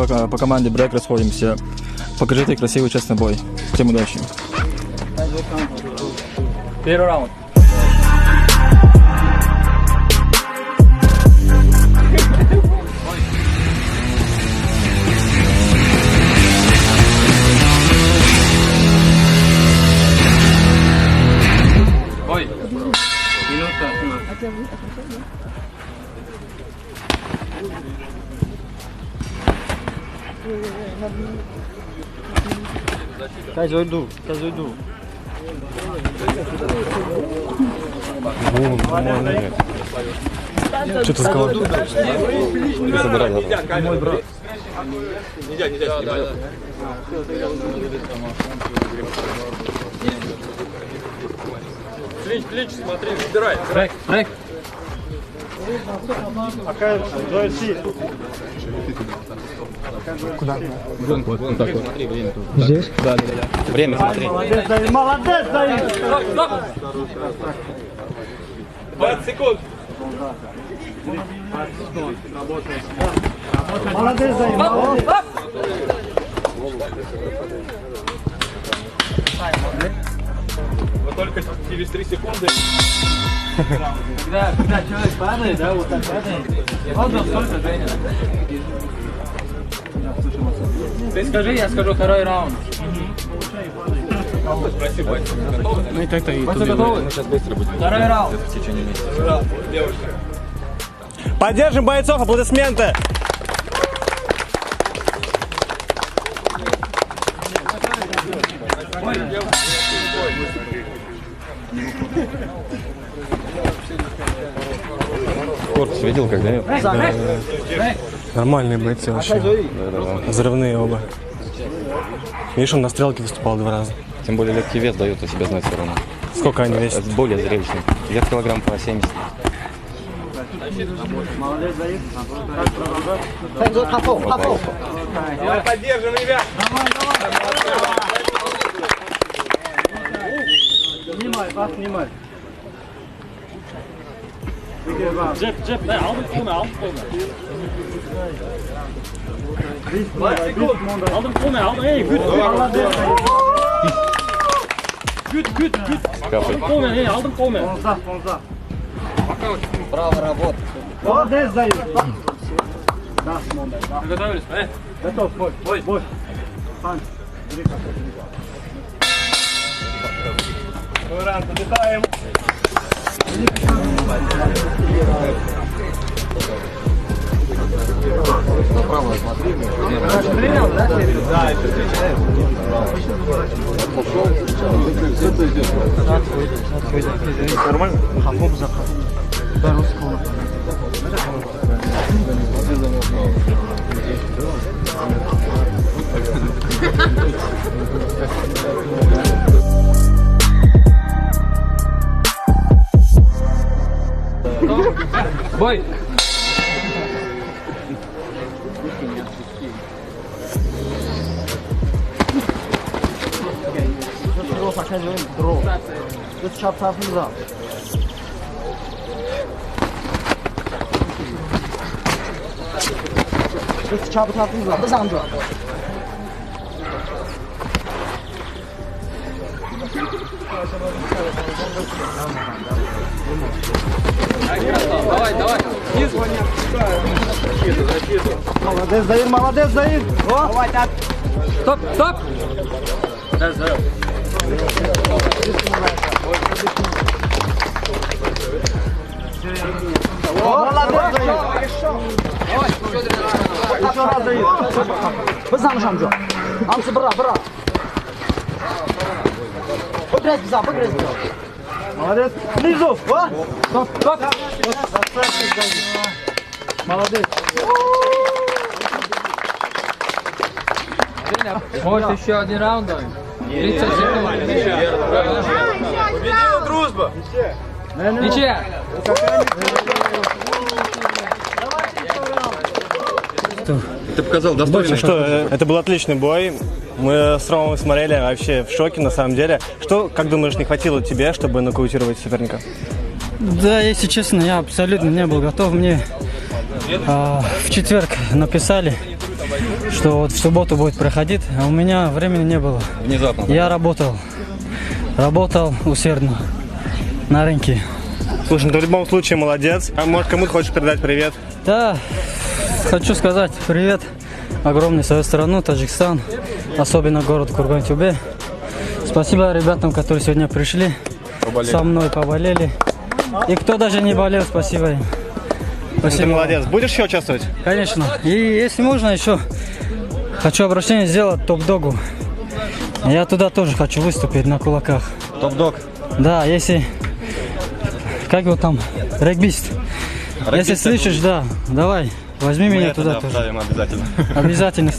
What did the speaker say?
по команде Брейк расходимся. Покажите красивый, честный бой. Всем удачи. Первый раунд. Ой. Минута. Сейчас зайду. Что ты сказал? Мой брат. Нельзя. Клинч, смотри, выбирай. Брейк. Куда? Вот так вот. Смотри, время тут. Здесь? Да. Время смотри. Молодец, Давид! Стоп! 20 секунд. Молодец, Давид! Молодец! Вот только через 3 секунды. Когда человек падает, да, вот так падает, он столько движения. Ты скажи, я скажу второй раунд. Спроси, Батя, готовы? Ну и так-то и Батя, готовы? Мы сейчас быстро будем. Второй раунд. В течение месяца. Девушка. Поддержим бойцов, аплодисменты! Корпус видел когда? Нормальные бойцы вообще. Взрывные оба. Видишь, он на стрелке выступал 2 раза. Тем более легкий вес дает о себе знать все равно. Сколько они весят? Это более зрелищный. Вес килограмм по 70. Молодец, Давид! Давай поддержим, ребят! Снимай. Джеб, дай, aldım kolunu. 20 секунд. Aldım kolunu, ey, güt. Güt. Капает. Kolunu, ey, aldım kolunu. Понза. Браво, работа. Молодец, Давид! Да, молодец. Приготовились, Готов, бой. Хан. Вариант, летаем. Направо смотри. Принял, да? Да, это встречает. Нормально? Хапом заход. Да, русского. Бой! Biz chap tarafımıza. Biz chap tarafımıza. Biz amca. Давай. Низ. Молодец, Давид. Давай, так. Стоп. Да. Молодец, Давид. Еще раз, Давид. Biz amca. Amca bırak. Подгрыз. Молодец. Снизу. Стоп. Молодец. Может еще один раунд? 30 секунд. Победила дружба. Ничья. Ты показал достойно. Что, это был отличный бой. Мы с Ромой смотрели вообще в шоке, на самом деле. Что, как думаешь, не хватило тебе, чтобы нокаутировать соперника? Да, если честно, я абсолютно не был готов. Мне в четверг написали, что вот в субботу будет проходить, а у меня времени не было. Внезапно. Я работал усердно на рынке. Слушай, ну ты в любом случае молодец. А может, кому-то хочешь передать привет? Да, хочу сказать привет огромный свою страну, Таджикистан, особенно город Курган-Тюбе. Спасибо ребятам, которые сегодня пришли, со мной поболели. И кто даже не болел, спасибо им. Ты молодец. Будешь еще участвовать? Конечно. И если можно, еще хочу обращение сделать топ-догу. Я туда тоже хочу выступить на кулаках. Топ-дог. Да, если... Как его там? Регбист. Если слышишь, да, давай, возьми меня туда тоже. Обязательно. Обязательно.